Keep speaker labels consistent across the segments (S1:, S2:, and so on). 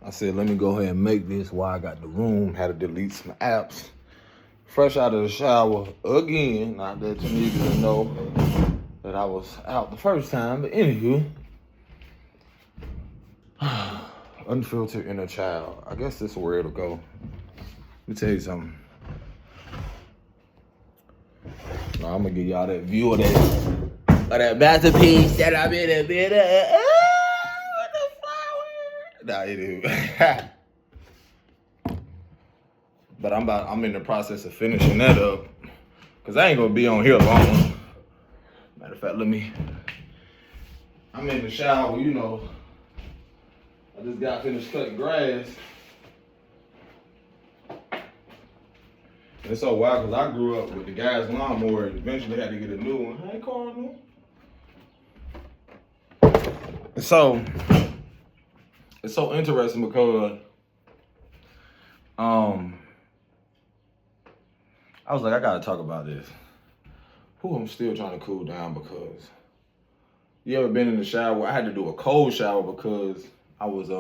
S1: I said, let me go ahead and make this while I got the room. Had to delete some apps. Fresh out of the shower again. Not that you needed to know that I was out the first time, but anywho. Unfiltered inner child. I guess this is where it'll go. Let me tell you something. Now, I'm gonna give y'all that view of that masterpiece that I'm in a bit of. Nah, it is. But I'm in the process of finishing that up. Cause I ain't gonna be on here long. Matter of fact, I'm in the shower, you know. I just got finished cutting grass. And it's so wild because I grew up with the gas lawnmower and eventually had to get a new one. Hey, Cardinal. And so, it's so interesting because I was like, I gotta talk about this. I'm still trying to cool down because you ever been in the shower? I had to do a cold shower because I was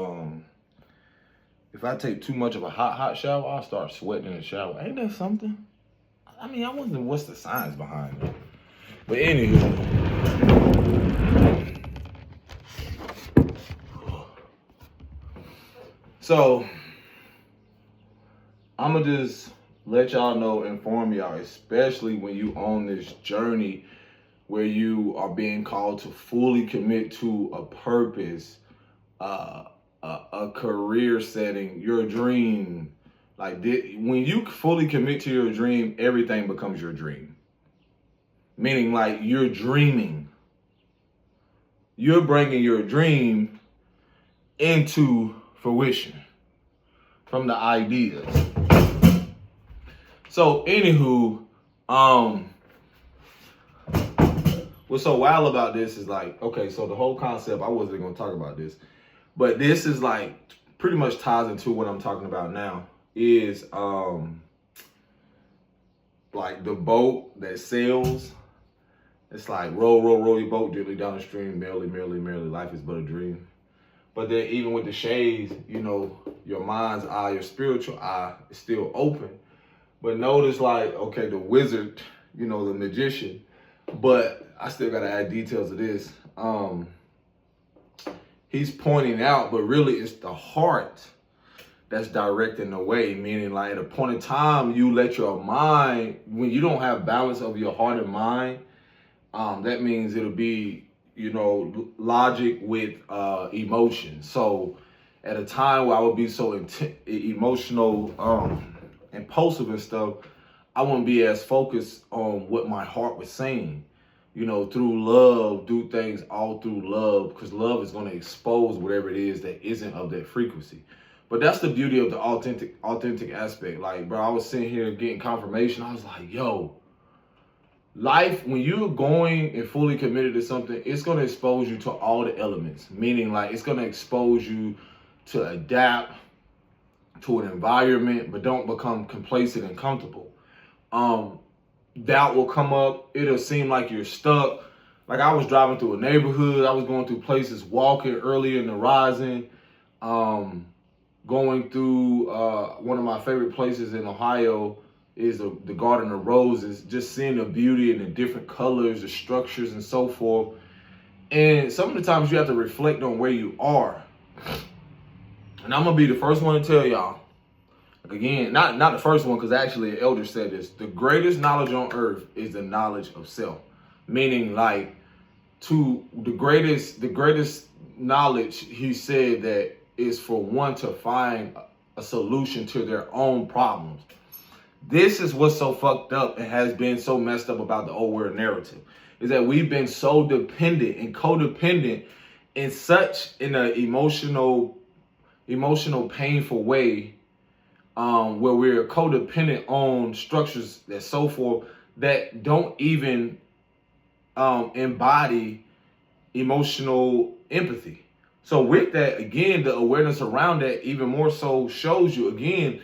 S1: if I take too much of a hot shower, I'll start sweating in the shower. Ain't that something? I mean, I wonder what's the science behind it. But anywho. So, I'ma just let y'all know, inform y'all, especially when you on this journey where you are being called to fully commit to a purpose, a career setting, your dream. Like when you fully commit to your dream, everything becomes your dream. Meaning like you're dreaming. You're bringing your dream into fruition from the ideas. So anywho, what's so wild about this is like, okay, so the whole concept, I wasn't gonna talk about this, but this is like pretty much ties into what I'm talking about now, is like the boat that sails. It's like roll your boat gently down the stream, merrily, life is but a dream. But then even with the shades, you know, your mind's eye, your spiritual eye is still open. But notice like, okay, the wizard, you know, the magician, but I still gotta add details to this. He's pointing out, but really it's the heart that's directing the way. Meaning like at a point in time, you let your mind, when you don't have balance of your heart and mind, that means it'll be, you know, logic with emotion. So at a time where I would be so emotional, impulsive and stuff, I wouldn't be as focused on what my heart was saying. You know, through love, do things all through love, because love is going to expose whatever it is that isn't of that frequency. But that's the beauty of the authentic aspect. Like, bro, I was sitting here getting confirmation. I was like, yo, life, when you're going and fully committed to something, it's going to expose you to all the elements. Meaning, like, it's going to expose you to adapt to an environment, but don't become complacent and comfortable. Doubt will come up. It'll seem like you're stuck. Like I was driving through a neighborhood. I was going through places, walking early in the rising, going through one of my favorite places in Ohio is the Garden of Roses, just seeing the beauty and the different colors, the structures and so forth. And some of the times you have to reflect on where you are. And I'm gonna be the first one to tell y'all, again, not the first one, because actually an elder said this, the greatest knowledge on earth is the knowledge of self. Meaning like the greatest knowledge, he said, that is for one to find a solution to their own problems. This is what's so fucked up and has been so messed up about the old world narrative, is that we've been so dependent and codependent in an emotional, painful way, where we're codependent on structures that so forth that don't even embody emotional empathy. So with that, again, the awareness around that even more so shows you, again,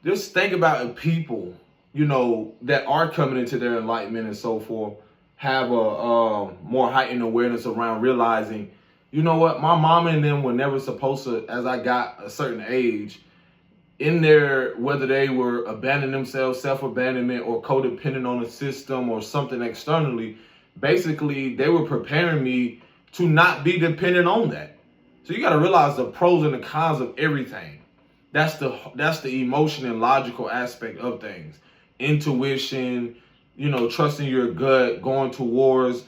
S1: just think about people, you know, that are coming into their enlightenment and so forth, have a more heightened awareness around realizing, you know what? My mom and them were never supposed to, as I got a certain age, in there, whether they were abandoning themselves, self-abandonment, or codependent on the system or something externally, basically they were preparing me to not be dependent on that. So you got to realize the pros and the cons of everything. That's the emotion and logical aspect of things. Intuition, trusting your gut, going towards,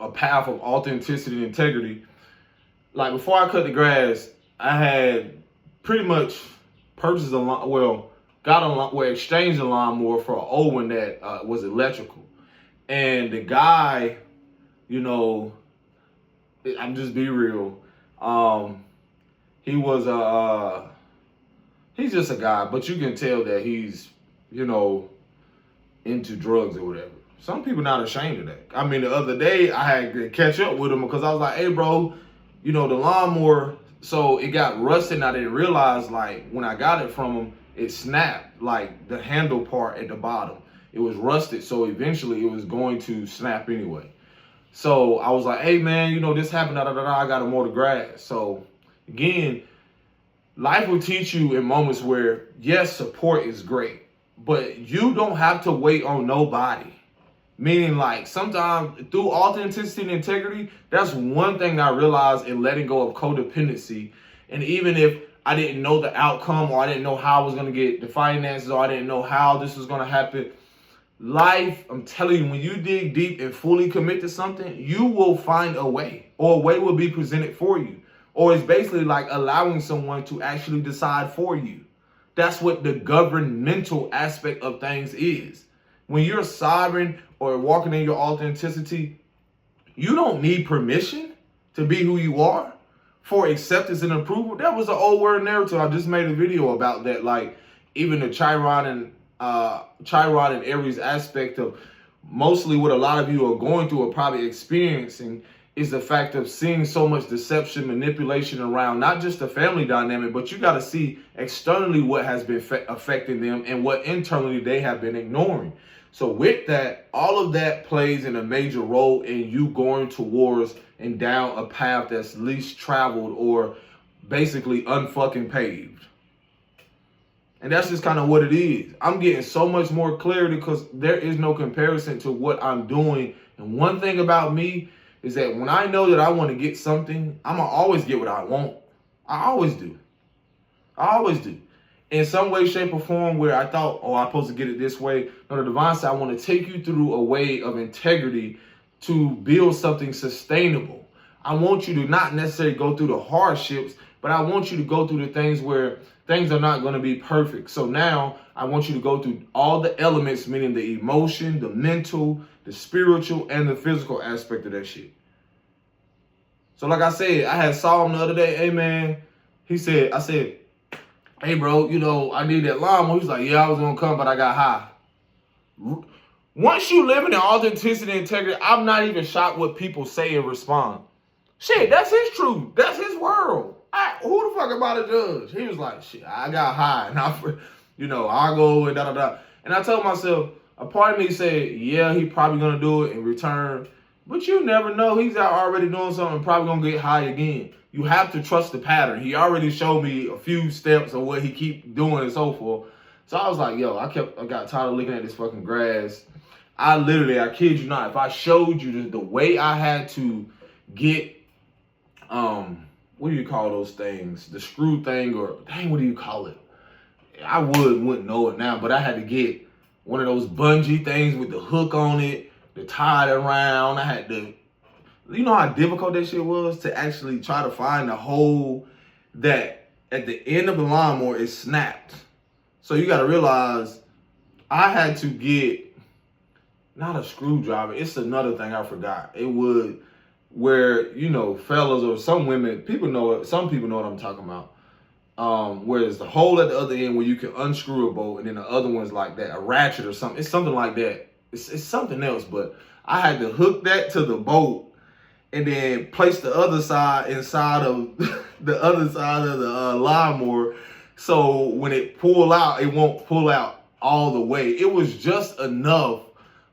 S1: a path of authenticity and integrity. Like before I cut the grass, I had pretty much purchased exchanged a lawnmower for an old one that was electrical. And the guy, I'm just be real. He was he's just a guy, but you can tell that he's, into drugs or whatever. Some people not ashamed of that. I mean, the other day I had to catch up with him because I was like, hey bro, the lawnmower, so it got rusted and I didn't realize, like, when I got it from him, it snapped, like the handle part at the bottom. It was rusted, so eventually it was going to snap anyway. So I was like, hey man, this happened, I got to mow the grass. So again, life will teach you in moments where, yes, support is great, but you don't have to wait on nobody. Meaning, like, sometimes through authenticity and integrity, that's one thing I realized in letting go of codependency. And even if I didn't know the outcome, or I didn't know how I was going to get the finances, or I didn't know how this was going to happen, life, I'm telling you, when you dig deep and fully commit to something, you will find a way, or a way will be presented for you. Or it's basically like allowing someone to actually decide for you. That's what the governmental aspect of things is. When you're sovereign or walking in your authenticity, you don't need permission to be who you are for acceptance and approval. That was an old word narrative. I just made a video about that. Like, even the Chiron and Aries aspect of mostly what a lot of you are going through or probably experiencing is the fact of seeing so much deception, manipulation around not just the family dynamic, but you got to see externally what has been affecting them and what internally they have been ignoring. So with that, all of that plays in a major role in you going towards and down a path that's least traveled or basically unfucking paved. And that's just kind of what it is. I'm getting so much more clarity because there is no comparison to what I'm doing. And one thing about me is that when I know that I want to get something, I'm going to always get what I want. I always do. In some way, shape, or form where I thought, I'm supposed to get it this way. No, the divine said, I want to take you through a way of integrity to build something sustainable. I want you to not necessarily go through the hardships, but I want you to go through the things where things are not going to be perfect. So now I want you to go through all the elements, meaning the emotion, the mental, the spiritual, and the physical aspect of that shit. So like I said, I had saw him the other day. Hey man, I said, hey bro, I need that lawnmower. He's like, yeah, I was going to come, but I got high. Once you live in authenticity and integrity, I'm not even shocked what people say and respond. Shit, that's his truth. That's his world. Who the fuck am I to judge? He was like, shit, I got high. And I'll go and da-da-da. And I told myself, a part of me said, yeah, he probably going to do it in return. But you never know. He's out already doing something, probably going to get high again. You have to trust the pattern. He already showed me a few steps of what he keep doing and so forth. So I was like, yo, I got tired of looking at this fucking grass. I kid you not, if I showed you the way I had to get, what do you call those things? The screw thing, or dang, what do you call it? I wouldn't know it now, but I had to get one of those bungee things with the hook on it, to tie it around. I had to, you know how difficult that shit was to actually try to find the hole that at the end of the lawnmower is snapped. So you got to realize I had to get, not a screwdriver, it's another thing I forgot. It would, where, fellas or some women, some people know what I'm talking about. Where there's the hole at the other end where you can unscrew a bolt, and then the other one's like that, a ratchet or something. It's something like that. It's something else, but I had to hook that to the bolt and then place the other side inside of the other side of the lawnmower. So when it pull out, it won't pull out all the way. It was just enough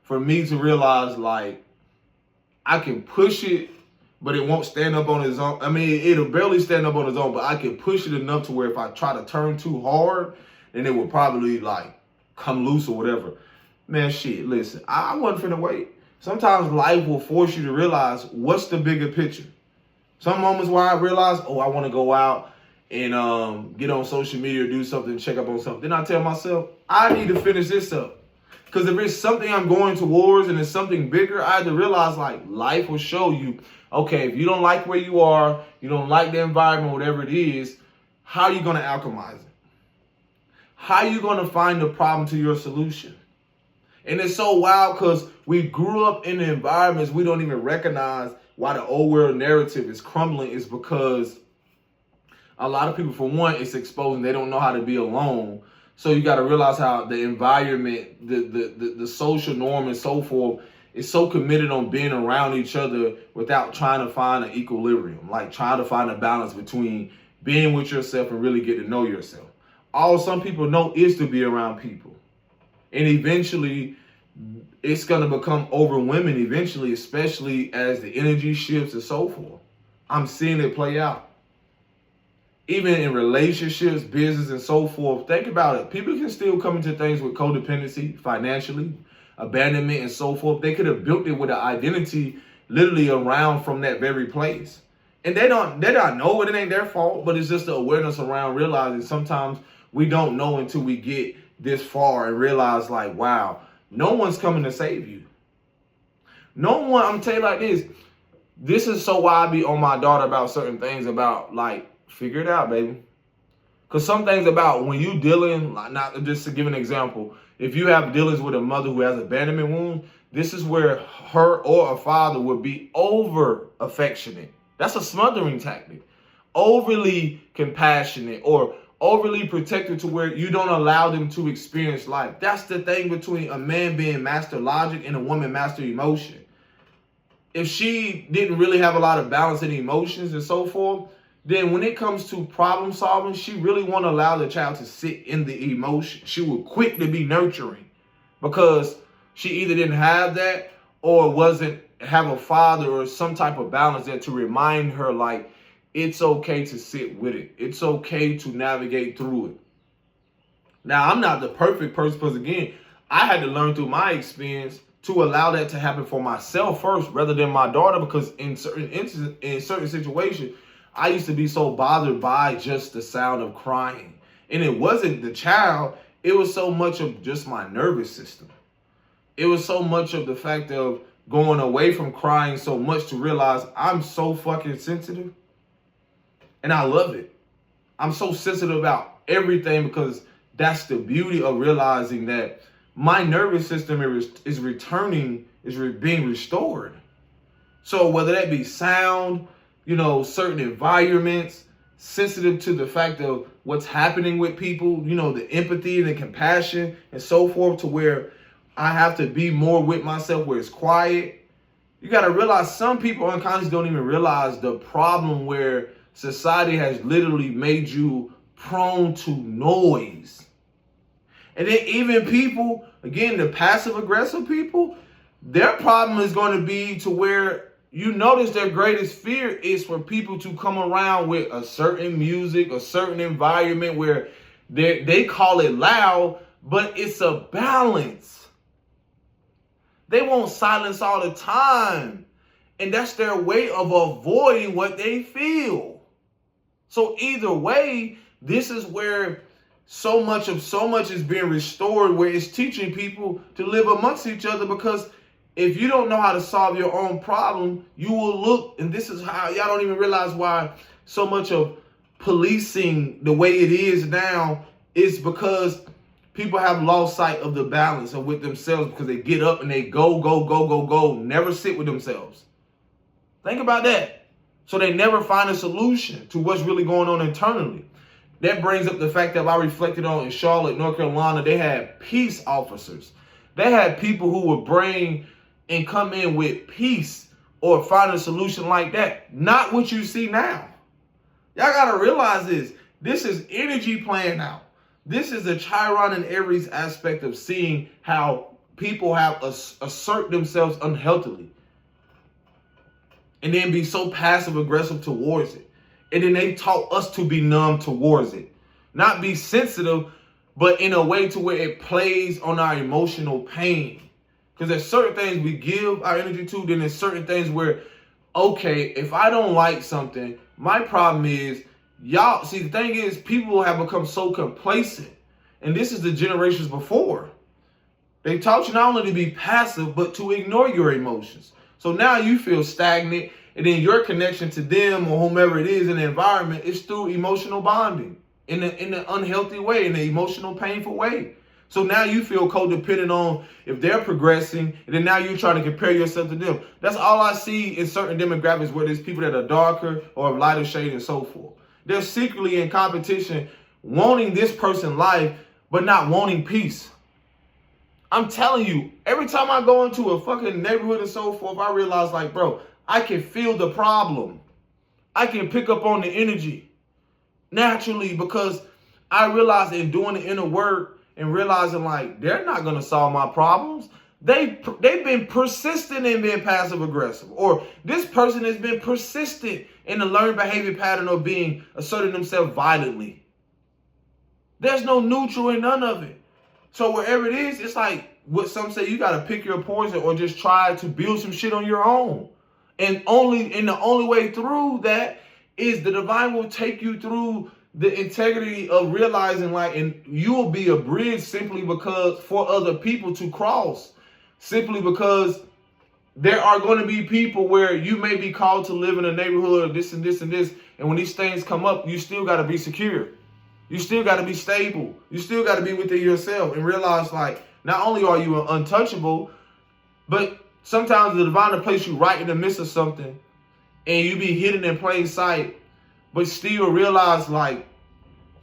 S1: for me to realize, like, I can push it, but it won't stand up on its own. I mean, it'll barely stand up on its own, but I can push it enough to where if I try to turn too hard, then it will probably like come loose or whatever. Man, shit, listen, I wasn't finna wait. Sometimes life will force you to realize what's the bigger picture. Some moments where I realize, oh, I want to go out and get on social media or do something, check up on something. Then I tell myself, I need to finish this up. Because if it's something I'm going towards and it's something bigger, I had to realize like life will show you, okay, if you don't like where you are, you don't like the environment, whatever it is, how are you going to alchemize it? How are you going to find the problem to your solution? And it's so wild because we grew up in environments we don't even recognize why the old world narrative is crumbling is because a lot of people, for one, it's exposing they don't know how to be alone. So you got to realize how the environment, the social norm and so forth is so committed on being around each other without trying to find an equilibrium, like trying to find a balance between being with yourself and really get to know yourself. All some people know is to be around people. And eventually, it's going to become overwhelming eventually, especially as the energy shifts and so forth. I'm seeing it play out. Even in relationships, business, and so forth, think about it. People can still come into things with codependency, financially, abandonment, and so forth. They could have built it with an identity literally around from that very place. And they don't know it. It ain't their fault, but it's just the awareness around realizing sometimes we don't know until we get this far and realize like, wow, no one's coming to save you. No one, I'm telling you like this. This is so why I be on my daughter about certain things about like, figure it out, baby. Because some things about when you dealing, like not just to give an example, if you have dealings with a mother who has abandonment wound, this is where her or a father would be over affectionate. That's a smothering tactic. Overly compassionate or overly protective to where you don't allow them to experience life. That's the thing between a man being master logic and a woman master emotion. If she didn't really have a lot of balance in emotions and so forth, then when it comes to problem solving, she really won't allow the child to sit in the emotion. She will quick to be nurturing because she either didn't have that or wasn't have a father or some type of balance there to remind her like, it's okay to sit with it. It's okay to navigate through it. Now, I'm not the perfect person because, again, I had to learn through my experience to allow that to happen for myself first rather than my daughter because in certain situations, I used to be so bothered by just the sound of crying. And it wasn't the child. It was so much of just my nervous system. It was so much of the fact of going away from crying so much to realize I'm so fucking sensitive. And I love it. I'm so sensitive about everything because that's the beauty of realizing that my nervous system is being restored. So whether that be sound, certain environments, sensitive to the fact of what's happening with people, the empathy and the compassion and so forth to where I have to be more with myself where it's quiet. You got to realize some people unconsciously don't even realize the problem where society has literally made you prone to noise. And then even people, again, the passive aggressive people, their problem is going to be to where you notice their greatest fear is for people to come around with a certain music, a certain environment where they call it loud, but it's a balance. They want silence all the time. And that's their way of avoiding what they feel. So either way, this is where so much is being restored, where it's teaching people to live amongst each other because if you don't know how to solve your own problem, you will look, and this is how y'all don't even realize why so much of policing the way it is now is because people have lost sight of the balance of with themselves because they get up and they go, never sit with themselves. Think about that. So they never find a solution to what's really going on internally. That brings up the fact that I reflected on in Charlotte, North Carolina, they had peace officers. They had people who would bring and come in with peace or find a solution like that. Not what you see now. Y'all got to realize this. This is energy playing out. This is the Chiron and Aries aspect of seeing how people have assert themselves unhealthily. and then be so passive aggressive towards it. And then they taught us to be numb towards it. Not be sensitive, but in a way to where it plays on our emotional pain. Because there's certain things we give our energy to, then there's certain things where, okay, if I don't like something, my problem is, y'all, see, the thing is, people have become so complacent. And this is the generations before. They taught you not only to be passive, but to ignore your emotions. So now you feel stagnant, and then your connection to them or whomever it is in the environment is through emotional bonding in an unhealthy way, in an emotional, painful way. So now you feel codependent on if they're progressing, and then now you're trying to compare yourself to them. That's all I see in certain demographics where there's people that are darker or of lighter shade and so forth. They're secretly in competition, wanting this person's life, but not wanting peace. I'm telling you, every time I go into a fucking neighborhood and so forth, I realize, like, bro, I can feel the problem. I can pick up on the energy naturally, because I realize in doing the inner work and realizing, like, they're not going to solve my problems. They've been persistent in being passive aggressive, or this person has been persistent in the learned behavior pattern of being asserting themselves violently. There's no neutral in none of it. So wherever it is, it's like what some say, you got to pick your poison or just try to build some shit on your own. And the only way through that is the divine will take you through the integrity of realizing, like, and you will be a bridge simply because for other people to cross, simply because there are going to be people where you may be called to live in a neighborhood of this and this and this. And when these things come up, you still got to be secure. You still got to be stable. You still got to be within yourself and realize, like, not only are you untouchable, but sometimes the divine will place you right in the midst of something and you be hidden in plain sight, but still realize, like,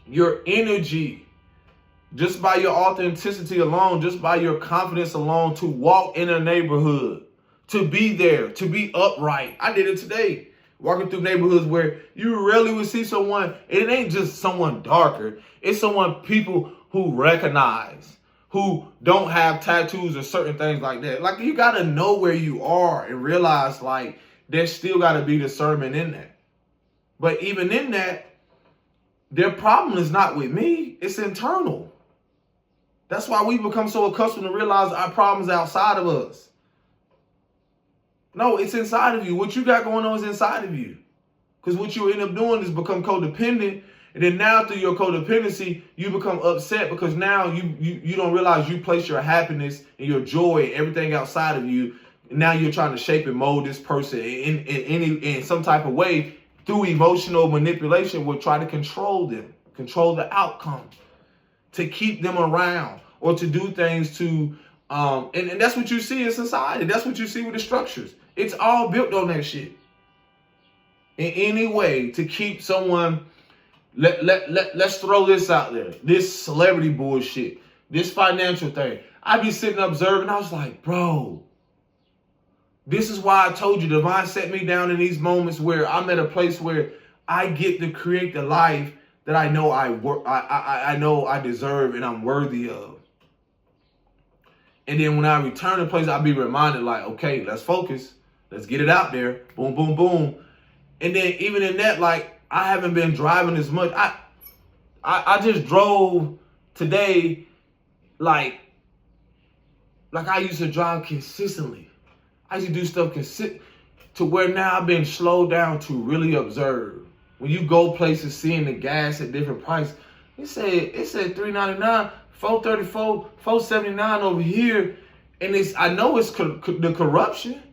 S1: your energy, just by your authenticity alone, just by your confidence alone, to walk in a neighborhood, to be there, to be upright. I did it today. Walking through neighborhoods where you rarely would see someone, it ain't just someone darker, it's someone people who recognize, who don't have tattoos or certain things like that. Like, you got to know where you are and realize, like, there's still got to be discernment in that. But even in that, their problem is not with me, it's internal. That's why we become so accustomed to realize our problems outside of us. No, it's inside of you. What you got going on is inside of you. Because what you end up doing is become codependent. And then now through your codependency, you become upset because now you don't realize you place your happiness and your joy and everything outside of you. And now you're trying to shape and mold this person in some type of way through emotional manipulation, will try to control them, control the outcome, to keep them around or to do things to, and that's what you see in society. That's what you see with the structures. It's all built on that shit. In any way to keep someone, let's throw this out there. This celebrity bullshit, this financial thing. I be sitting observing, I was like, bro, this is why I told you divine set me down in these moments where I'm at a place where I get to create the life that I know I know I deserve and I'm worthy of. And then when I return to place, I'll be reminded, like, okay, let's focus. Let's get it out there. Boom, boom, boom. And then even in that, like, I haven't been driving as much. I just drove today, like I used to drive consistently. I used to do stuff to where now I've been slowed down to really observe. When you go places, seeing the gas at different prices, it said $3.99, $4.34, $4.79 over here, and I know it's the corruption.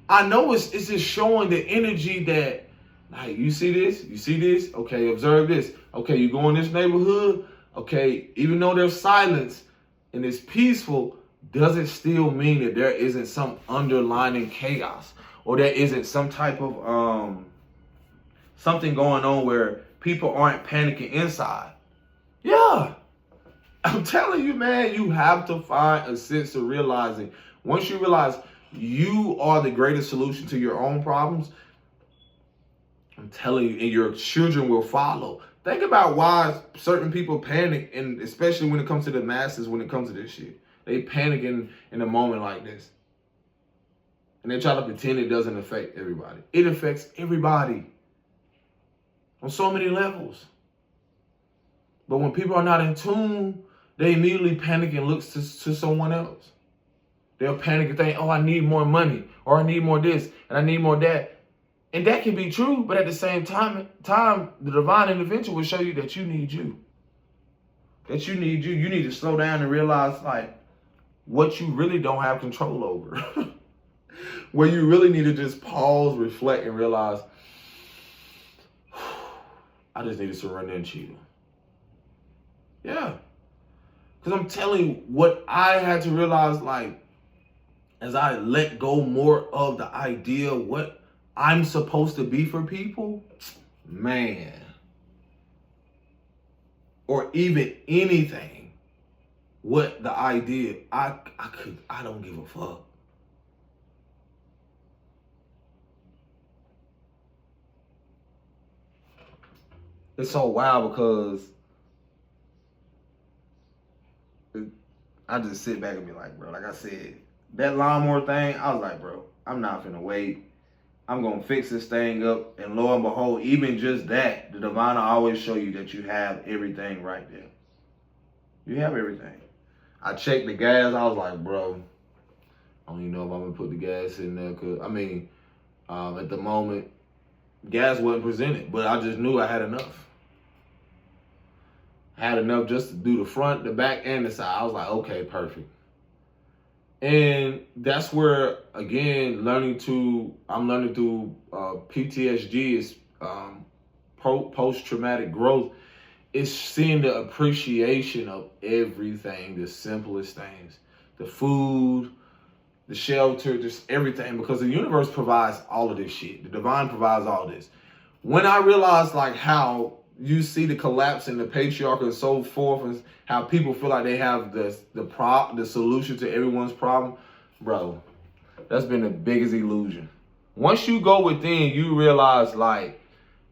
S1: I know it's just showing the energy that, like, you see this, okay, observe this, okay, you go in this neighborhood, okay, even though there's silence and it's peaceful, does it still mean that there isn't some underlying chaos, or there isn't some type of something going on where people aren't panicking inside? Yeah, I'm telling you, man, you have to find a sense of realizing. Once you realize you are the greatest solution to your own problems, I'm telling you, and your children will follow. Think about why certain people panic, and especially when it comes to the masses, when it comes to this shit. They panic in a moment like this. And they try to pretend it doesn't affect everybody. It affects everybody on so many levels. But when people are not in tune, they immediately panic and look to someone else. They'll panic and think, oh, I need more money, or I need more this, and I need more that. And that can be true, but at the same time, the divine intervention will show you that you need you. That you need you. You need to slow down and realize, like, what you really don't have control over. Where you really need to just pause, reflect, and realize, I just need to surrender and chill. Yeah. Because I'm telling you, what I had to realize, like, as I let go more of the idea of what I'm supposed to be for people, man, or even anything, what the idea, I don't give a fuck. It's so wild because I just sit back and be like, bro, like I said, that lawnmower thing, I was like, bro, I'm not finna wait. I'm going to fix this thing up. And lo and behold, even just that, the divine will always show you that you have everything right there. You have everything. I checked the gas. I was like, bro, I don't even know if I'm going to put the gas in there. Cause, I mean, at the moment, gas wasn't presented. But I just knew I had enough. I had enough just to do the front, the back, and the side. I was like, okay, perfect. And that's where, again, I'm learning through PTSD is post-traumatic growth. It's seeing the appreciation of everything, the simplest things, the food, the shelter, just everything, because the universe provides all of this shit. The divine provides all this. When I realized, like, how you see the collapse in the patriarchy and so forth, and how people feel like they have the solution to everyone's problem, bro, that's been the biggest illusion. Once you go within, you realize, like,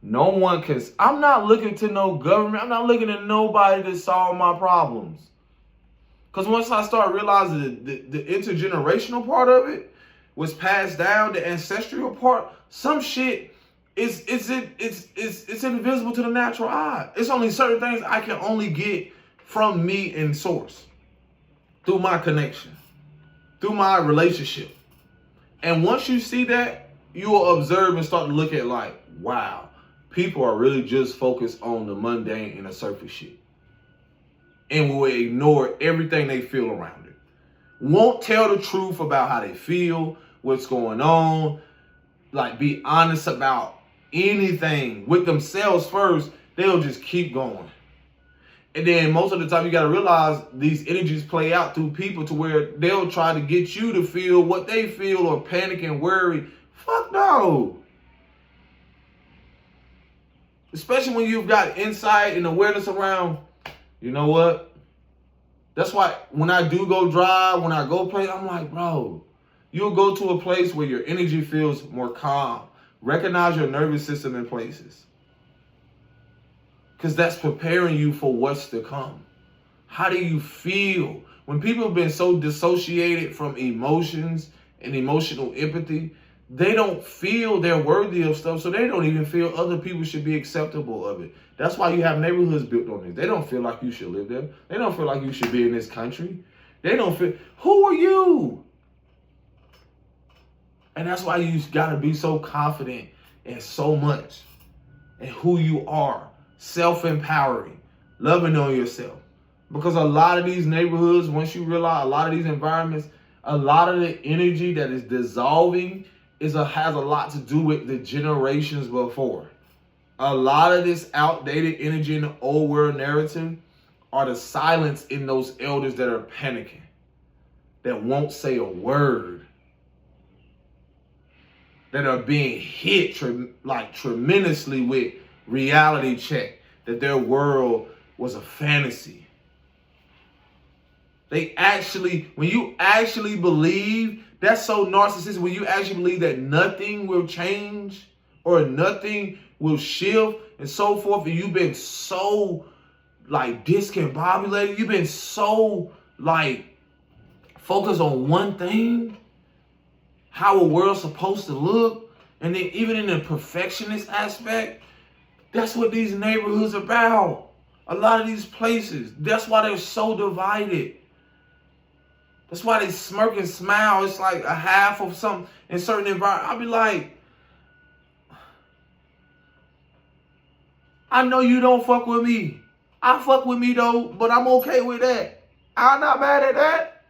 S1: no one can. I'm not looking to no government. I'm not looking to nobody to solve my problems. Because once I start realizing the intergenerational part of it was passed down, the ancestral part, some shit it's invisible to the natural eye. It's only certain things I can only get from me and source through my connection, through my relationship. And once you see that, you will observe and start to look at, like, wow, people are really just focused on the mundane and the surface shit, and will ignore everything they feel around it. Won't tell the truth about how they feel, what's going on, like, be honest about anything with themselves first. They'll just keep going. And then most of the time you got to realize these energies play out through people to where they'll try to get you to feel what they feel or panic and worry. Fuck no. Especially when you've got insight and awareness around, you know what? That's why when I do go drive, when I go play, I'm like, bro, you'll go to a place where your energy feels more calm. Recognize your nervous system in places. Because that's preparing you for what's to come. How do you feel? When people have been so dissociated from emotions and emotional empathy, they don't feel they're worthy of stuff, so they don't even feel other people should be acceptable of it. That's why you have neighborhoods built on this. They don't feel like you should live there. They don't feel like you should be in this country. They don't feel, who are you? And that's why you gotta be so confident in so much and who you are. Self-empowering, loving on yourself. Because a lot of these neighborhoods, once you realize a lot of these environments, a lot of the energy that is dissolving has a lot to do with the generations before. A lot of this outdated energy in the old world narrative are the silence in those elders that are panicking, that won't say a word, that are being hit tremendously with reality check, that their world was a fantasy. They actually, when you actually believe, that's so narcissistic, when you actually believe that nothing will change or nothing will shift and so forth, and you've been so, like, discombobulated, you've been so, like, focused on one thing, how a world's supposed to look, and then even in the perfectionist aspect, that's what these neighborhoods are about. A lot of these places, that's why they're so divided. That's why they smirk and smile. It's like a half of something in certain environments. I'll be like, I know you don't fuck with me. I fuck with me though, but I'm okay with that. I'm not mad at that.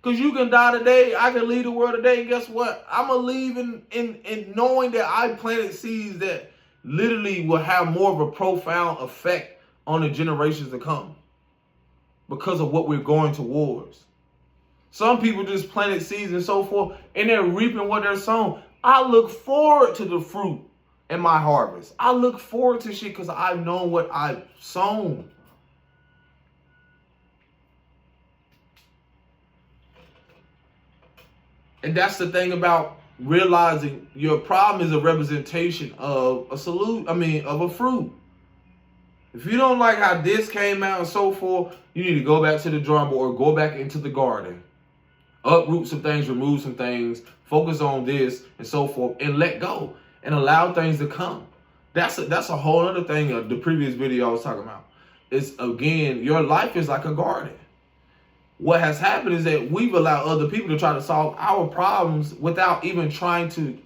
S1: Because you can die today, I can leave the world today, and guess what? I'm going to leave in knowing that I planted seeds that literally will have more of a profound effect on the generations to come because of what we're going towards. Some people just planted seeds and so forth, and they're reaping what they're sown. I look forward to the fruit in my harvest. I look forward to shit because I know what I've sown. And that's the thing about realizing your problem is a representation of a of a fruit. If you don't like how this came out and so forth, you need to go back to the drawing board or go back into the garden. Uproot some things, remove some things, focus on this and so forth, and let go and allow things to come. That's a whole other thing of the previous video I was talking about. It's, again, your life is like a garden. What has happened is that we've allowed other people to try to solve our problems without even trying to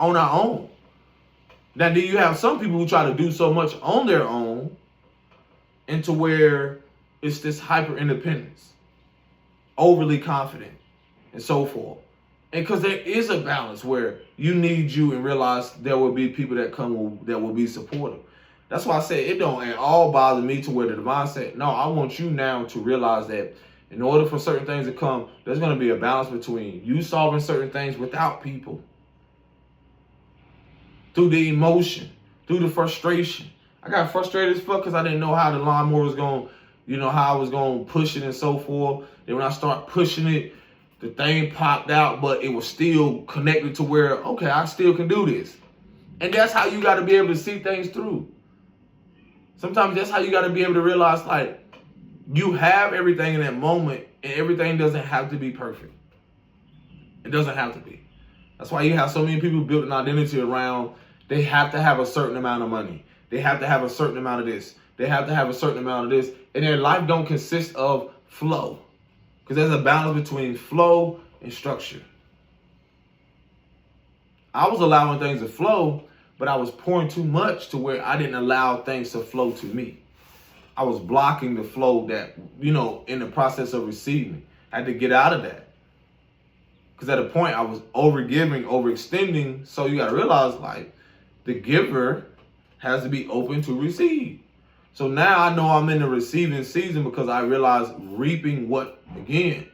S1: on our own. Now, do you have some people who try to do so much on their own into where it's this hyper independence, overly confident, and so forth. And because there is a balance where you need you and realize there will be people that come that will be supportive. That's why I say it don't at all bother me to where the divine said, no, I want you now to realize that in order for certain things to come, there's going to be a balance between you solving certain things without people. Through the emotion, through the frustration. I got frustrated as fuck because I didn't know how the lawnmower was going, how I was going to push it and so forth. Then when I start pushing it, the thing popped out, but it was still connected to where, okay, I still can do this. And that's how you got to be able to see things through. Sometimes that's how you got to be able to realize, like, you have everything in that moment, and everything doesn't have to be perfect. It doesn't have to be. That's why you have so many people build an identity around, they have to have a certain amount of money. They have to have a certain amount of this. They have to have a certain amount of this. And their life don't consist of flow. Because there's a balance between flow and structure. I was allowing things to flow, but I was pouring too much to where I didn't allow things to flow to me. I was blocking the flow that, in the process of receiving. I had to get out of that. Because at a point I was overgiving, overextending. So you got to realize, like, the giver has to be open to receive. So now I know I'm in the receiving season because I realize reaping what, again,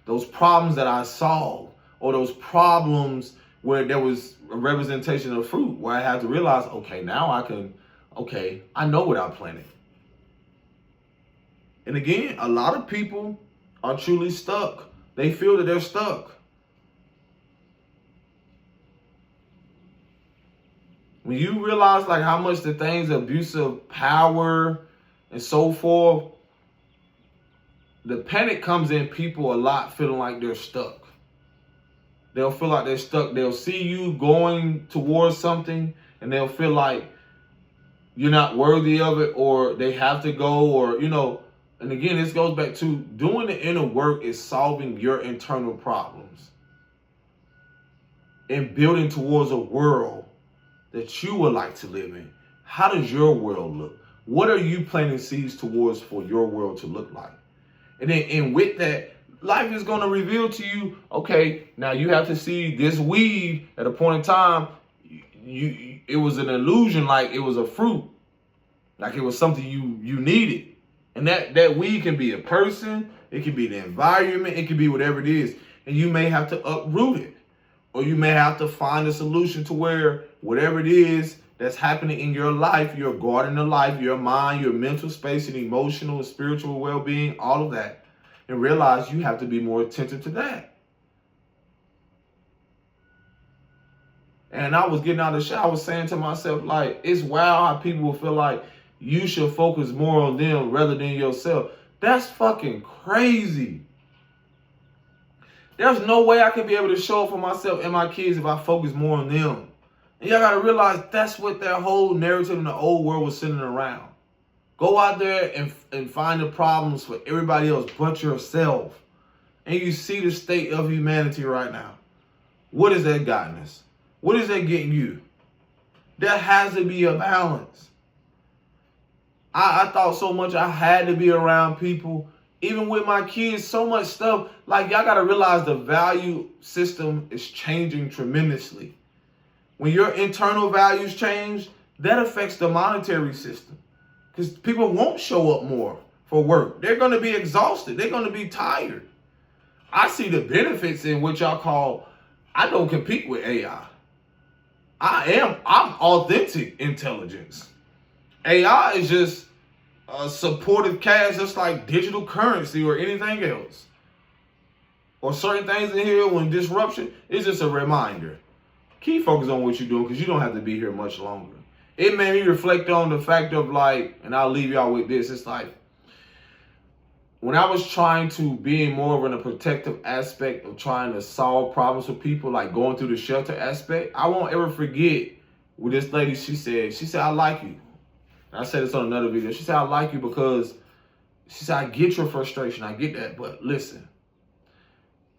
S1: those problems that I solved, or those problems where there was a representation of fruit, where I had to realize, okay, now I know what I planted. And again, a lot of people are truly stuck. They feel that they're stuck. When you realize, like, how much the things, abuse of power and so forth, the panic comes in people a lot feeling like they're stuck. They'll feel like they're stuck. They'll see you going towards something and they'll feel like you're not worthy of it, or they have to go, or, and again, this goes back to doing the inner work is solving your internal problems and building towards a world that you would like to live in. How does your world look? What are you planting seeds towards for your world to look like? And with that, life is going to reveal to you, okay, now you have to see this weed at a point in time. It was an illusion, like it was a fruit, like it was something you needed. And that weed can be a person, it can be the environment, it can be whatever it is. And you may have to uproot it. Or you may have to find a solution to where whatever it is that's happening in your life, your garden of life, your mind, your mental space, and emotional and spiritual well-being, all of that, and realize you have to be more attentive to that. And I was getting out of the shower, I was saying to myself, like, it's wild how people will feel like you should focus more on them rather than yourself. That's fucking crazy. There's no way I can be able to show up for myself and my kids if I focus more on them. And y'all gotta realize that's what that whole narrative in the old world was centering around. Go out there and find the problems for everybody else but yourself. And you see the state of humanity right now. What has that gotten us? What is that getting you? There has to be a balance. I thought so much I had to be around people. Even with my kids, so much stuff. Like, y'all got to realize the value system is changing tremendously. When your internal values change, that affects the monetary system. Because people won't show up more for work. They're going to be exhausted. They're going to be tired. I see the benefits in what y'all call, I don't compete with AI. I'm authentic intelligence. AI is just a supportive cast, just like digital currency or anything else. Or certain things in here when disruption is just a reminder. Keep focus on what you're doing because you don't have to be here much longer. It made me reflect on the fact of like, and I'll leave y'all with this, it's like, when I was trying to be more of a protective aspect of trying to solve problems for people, like going through the shelter aspect, I won't ever forget what this lady, she said, I like you. And I said this on another video. She said, I like you because, she said, I get your frustration. I get that. But listen,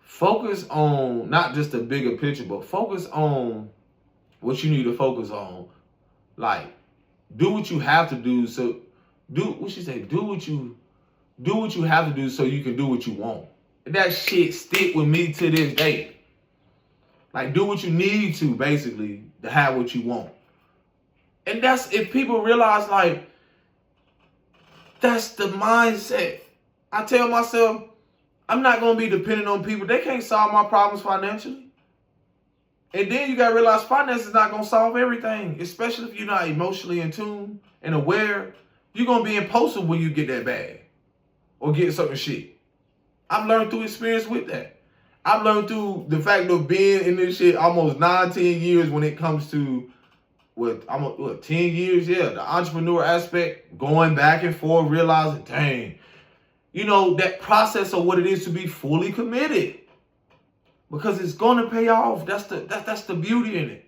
S1: focus on not just the bigger picture, but focus on what you need to focus on. Like, do what you have to do. So what she say? Do what you have to do so you can do what you want. And that shit stick with me to this day. Like, do what you need to, basically, to have what you want. And that's, if people realize, like, that's the mindset. I tell myself, I'm not going to be dependent on people. They can't solve my problems financially. And then you got to realize finance is not going to solve everything, especially if you're not emotionally in tune and aware. You're going to be impulsive when you get that bag or get certain shit. I've learned through experience with that. I've learned through the fact of being in this shit almost 9-10 years when it comes to what 10 years, yeah, the entrepreneur aspect, going back and forth, realizing, dang, you know, that process of what it is to be fully committed. Because it's gonna pay off. That's the beauty in it.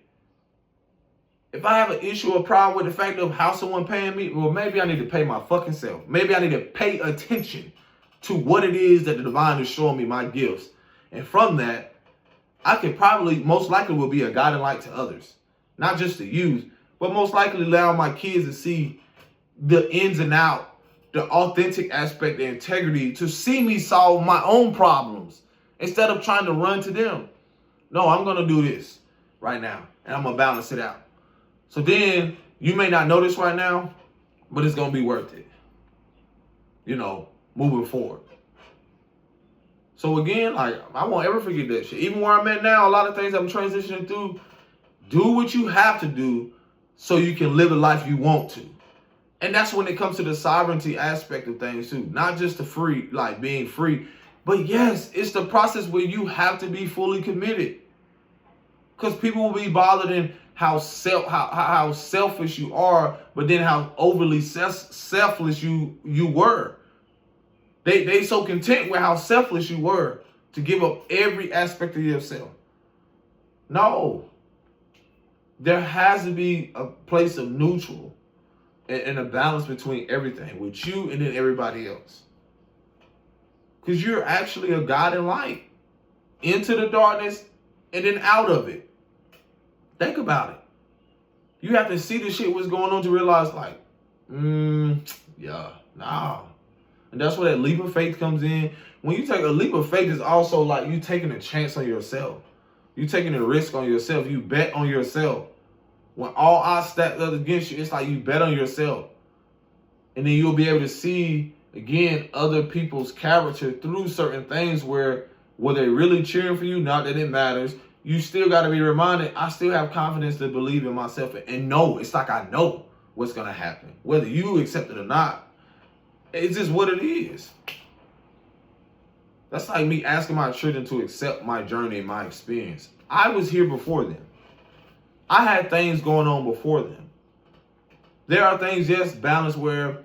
S1: If I have an issue or problem with the fact of how someone paying me, well, maybe I need to pay my fucking self. Maybe I need to pay attention to what it is that the divine is showing me, my gifts. And from that, I can probably, most likely will be a guiding light to others. Not just to use, but most likely allow my kids to see the ins and outs, the authentic aspect, the integrity, to see me solve my own problems instead of trying to run to them. No, I'm going to do this right now, and I'm going to balance it out. So then, you may not know this right now, but it's going to be worth it, you know, moving forward. So again, like, I won't ever forget that shit. Even where I'm at now, a lot of things I'm transitioning through, do what you have to do so you can live the life you want to. And that's when it comes to the sovereignty aspect of things too. Not just the free, like being free, but yes, it's the process where you have to be fully committed. Because people will be bothered in how selfish you are, but then how overly selfless you were. They so content with how selfless you were to give up every aspect of yourself. No. There has to be a place of neutral and a balance between everything with you and then everybody else. Because you're actually a guiding light into the darkness and then out of it. Think about it. You have to see the shit what's going on to realize, like, yeah, nah. And that's where that leap of faith comes in. When you take a leap of faith, it's also like you taking a chance on yourself. You taking a risk on yourself. You bet on yourself. When all odds stacked up against you, it's like you bet on yourself. And then you'll be able to see, again, other people's character through certain things where they're really cheering for you, not that it matters. You still got to be reminded, I still have confidence to believe in myself and know. It's like I know what's going to happen. Whether you accept it or not, it's just what it is. That's like me asking my children to accept my journey and my experience. I was here before them. I had things going on before them. There are things, yes, balance where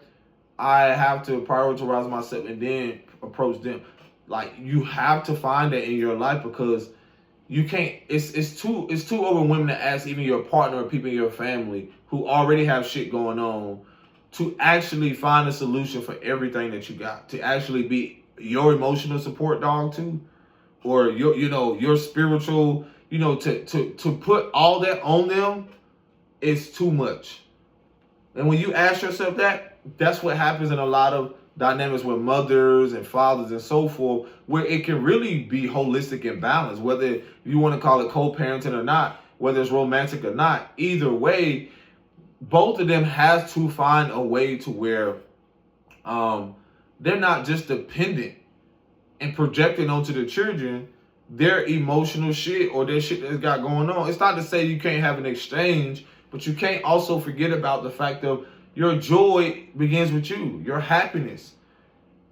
S1: I have to prioritize myself and then approach them. Like, you have to find that in your life, because you can't, it's too overwhelming to ask even your partner or people in your family who already have shit going on to actually find a solution for everything that you got, to actually be your emotional support dog too, or your, your spiritual, to put all that on them is too much. And when you ask yourself that, that's what happens in a lot of dynamics with mothers and fathers and so forth, where it can really be holistic and balanced, whether you want to call it co-parenting or not, whether it's romantic or not. Either way, both of them has to find a way to where they're not just dependent and projecting onto the children their emotional shit or their shit that's got going on. It's not to say you can't have an exchange, but you can't also forget about the fact of your joy begins with you, your happiness,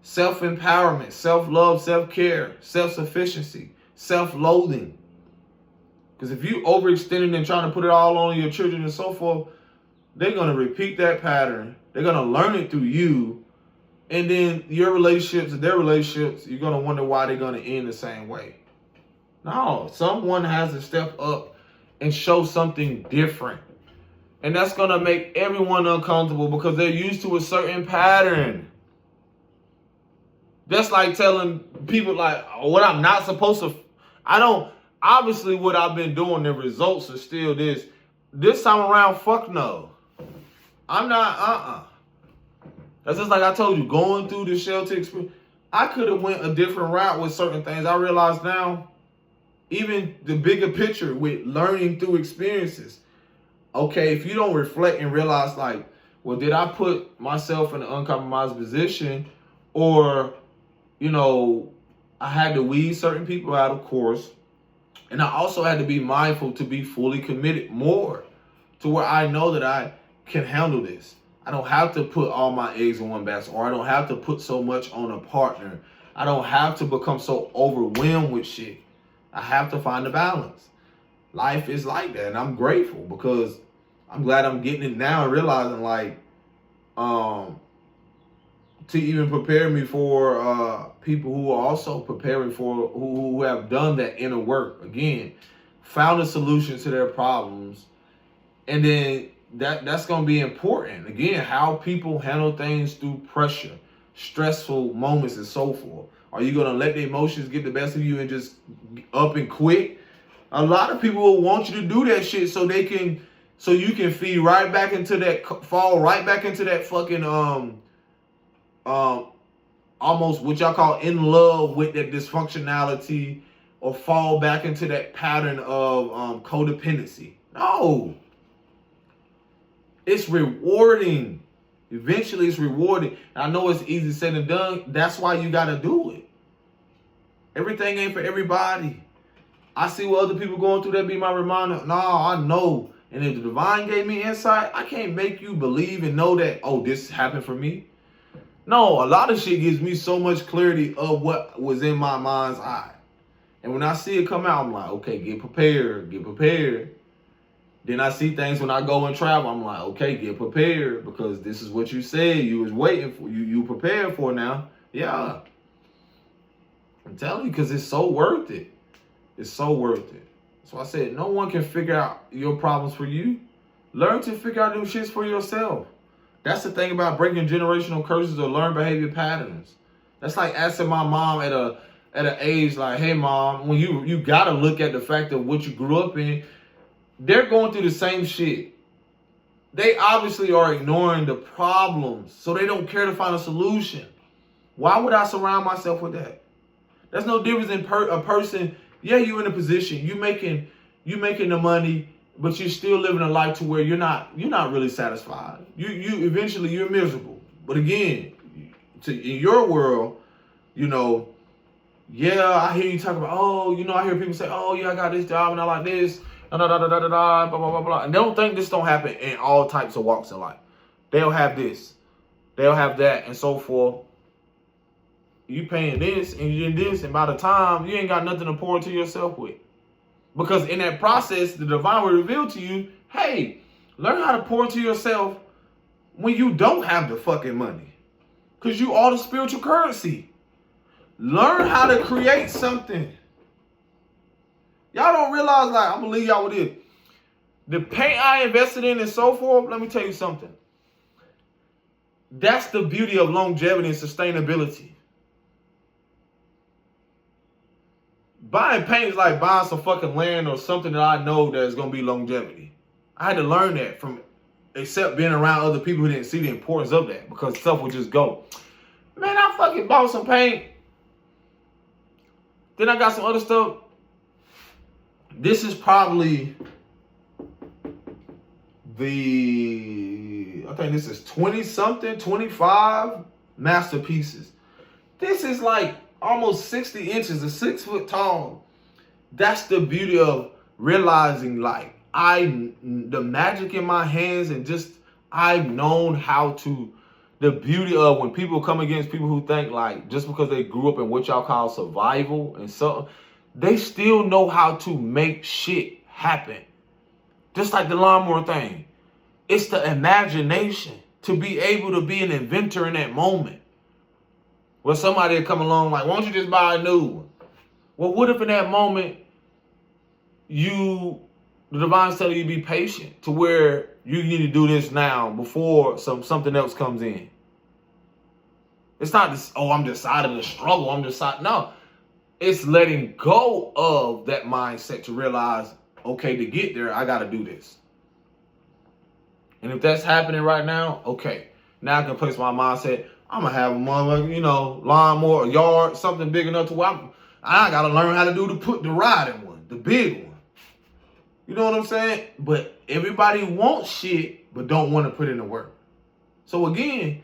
S1: self-empowerment, self-love, self-care, self-sufficiency, self-loathing. Because if you overextending and trying to put it all on your children and so forth, they're going to repeat that pattern. They're going to learn it through you. And then your relationships and their relationships, you're going to wonder why they're going to end the same way. No, someone has to step up and show something different. And that's going to make everyone uncomfortable because they're used to a certain pattern. That's like telling people like what I'm not supposed to. Obviously what I've been doing, the results are still this. This time around, fuck no. I'm not, That's just like I told you, going through the shelter experience, I could have went a different route with certain things. I realize now, even the bigger picture with learning through experiences. Okay, if you don't reflect and realize like, well, did I put myself in an uncompromised position, or, I had to weed certain people out, of course. And I also had to be mindful to be fully committed more to where I know that I can handle this. I don't have to put all my eggs in one basket, or I don't have to put so much on a partner. I don't have to become so overwhelmed with shit. I have to find a balance. Life is like that, and I'm grateful because I'm glad I'm getting it now and realizing like, to even prepare me for people who are also preparing for, who have done that inner work. Again, found a solution to their problems. And then that's going to be important. Again, how people handle things through pressure, stressful moments and so forth. Are you going to let the emotions get the best of you and just up and quit? A lot of people will want you to do that shit so you can feed right back into that, fall right back into that fucking, almost what y'all call in love with that dysfunctionality, or fall back into that pattern of codependency. No. It's rewarding. Eventually it's rewarding. I know it's easy said and done. That's why you got to do it. Everything ain't for everybody. I see what other people going through. That be my reminder. No, I know. And if the divine gave me insight, I can't make you believe and know that, oh, this happened for me. No, a lot of shit gives me so much clarity of what was in my mind's eye. And when I see it come out, I'm like, okay, get prepared. Then I see things when I go and travel. I'm like, okay, get prepared, because this is what you said you was waiting for. You prepared for now. Yeah. I'm telling you, because it's so worth it. It's so worth it. So I said, no one can figure out your problems for you. Learn to figure out them shits for yourself. That's the thing about breaking generational curses or learned behavior patterns. That's like asking my mom at an age like, hey mom, when you gotta look at the fact of what you grew up in. They're going through the same shit. They obviously are ignoring the problems, so they don't care to find a solution. Why would I surround myself with that? There's no difference in a person. Yeah, you're in a position. You making the money, but you're still living a life to where you're not really satisfied. You eventually you're miserable. But again, in your world, yeah, I hear you talk about, I hear people say, oh yeah, I got this job and I like this. Blah, blah, blah, blah. And they don't think this don't happen in all types of walks of life. They'll have this. They'll have that and so forth. You paying this and you did this, and by the time you ain't got nothing to pour into yourself with. Because in that process, the divine will reveal to you, hey, learn how to pour into yourself when you don't have the fucking money. Because you are the spiritual currency. Learn how to create something. Y'all don't realize, like, I'm going to leave y'all with this. The paint I invested in and so forth, let me tell you something. That's the beauty of longevity and sustainability. Buying paint is like buying some fucking land or something that I know that is going to be longevity. I had to learn that from, except being around other people who didn't see the importance of that, because stuff would just go. Man, I fucking bought some paint. Then I got some other stuff. This is probably I think this is 20 something, 25 masterpieces. This is like almost 60 inches, a 6 foot tall. That's the beauty of realizing, like, the magic in my hands, and just I've known how to, the beauty of when people come against people who think, like, just because they grew up in what y'all call survival and so, they still know how to make shit happen. Just like the lawnmower thing. It's the imagination to be able to be an inventor in that moment. Where somebody will come along like, why don't you just buy a new one? Well, what if in that moment the divine's telling you to be patient to where you need to do this now before something else comes in? It's not this, oh, I'm deciding to struggle. No. It's letting go of that mindset to realize, okay, to get there, I got to do this. And if that's happening right now, okay. Now I can place my mindset, I'm going to have a motherfucking, lawnmower, a yard, something big enough to where I got to learn how to do the riding one, the big one. You know what I'm saying? But everybody wants shit, but don't want to put in the work. So again,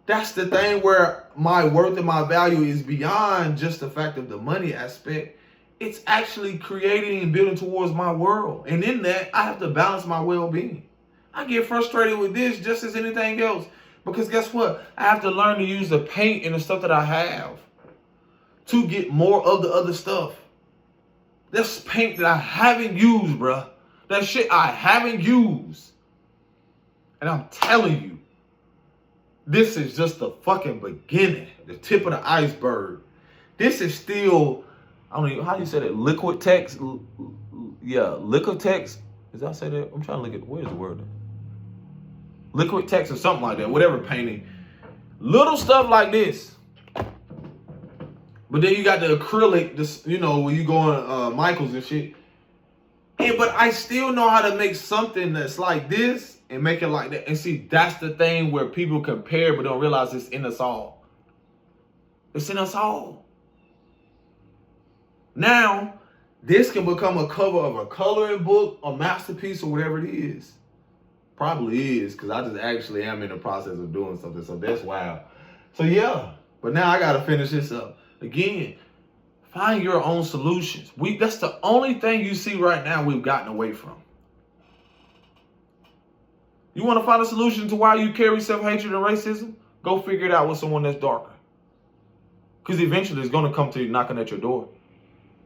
S1: that's the thing where my worth and my value is beyond just the fact of the money aspect. It's actually creating and building towards my world. And in that, I have to balance my well-being. I get frustrated with this just as anything else. Because guess what? I have to learn to use the paint and the stuff that I have to get more of the other stuff. That's paint that I haven't used, bruh. That shit I haven't used. And I'm telling you, this is just the fucking beginning. The tip of the iceberg. This is still, I don't know, how do you say that? Liquitex? Yeah, Liquitex. Did I say that? I'm trying to look at, where's the word? Liquitex or something like that. Whatever painting. Little stuff like this. But then you got the acrylic, this, when you go on Michaels and shit. But I still know how to make something that's like this and make it like that. And see, that's the thing where people compare but don't realize it's in us all. It's in us all. Now, this can become a cover of a coloring book, a masterpiece, or whatever it is. Probably is, because I just actually am in the process of doing something. So that's wild. So yeah, but now I got to finish this up. Again, find your own solutions. That's the only thing you see right now we've gotten away from. You want to find a solution to why you carry self-hatred and racism? Go figure it out with someone that's darker. Because eventually it's going to come to you knocking at your door.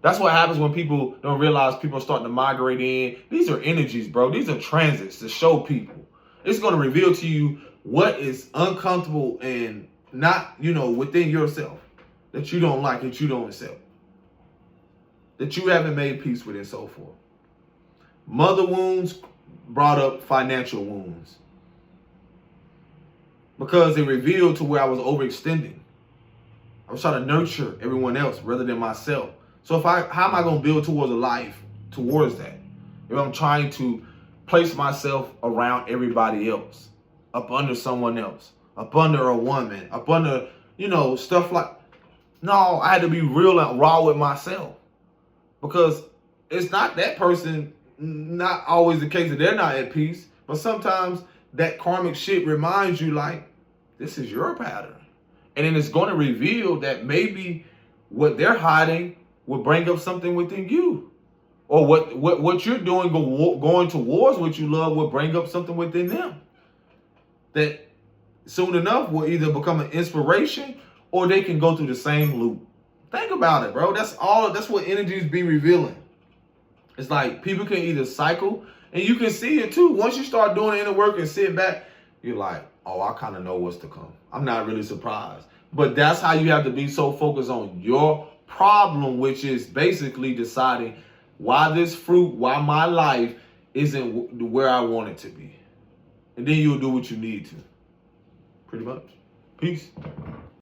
S1: That's what happens when people don't realize people are starting to migrate in. These are energies, bro. These are transits to show people. It's going to reveal to you what is uncomfortable and not, within yourself. That you don't like, that you don't accept. That you haven't made peace with, and so forth. Mother wounds brought up financial wounds. Because it revealed to where I was overextending. I was trying to nurture everyone else rather than myself. So how am I going to build towards a life towards that? If I'm trying to place myself around everybody else, up under someone else, up under a woman, up under, stuff like, no, I had to be real and raw with myself. Because it's not that person, not always the case that they're not at peace, but sometimes that karmic shit reminds you, like, this is your pattern. And then it's going to reveal that maybe what they're hiding will bring up something within you. Or what you're doing, going towards what you love, will bring up something within them. That soon enough will either become an inspiration or they can go through the same loop. Think about it, bro. That's what energies be revealing. It's like people can either cycle, and you can see it too. Once you start doing the inner work and sit back, you're like, oh, I kind of know what's to come. I'm not really surprised. But that's how you have to be so focused on your problem, which is basically deciding why this fruit, why my life isn't where I want it to be. And then you'll do what you need to. Pretty much. Peace.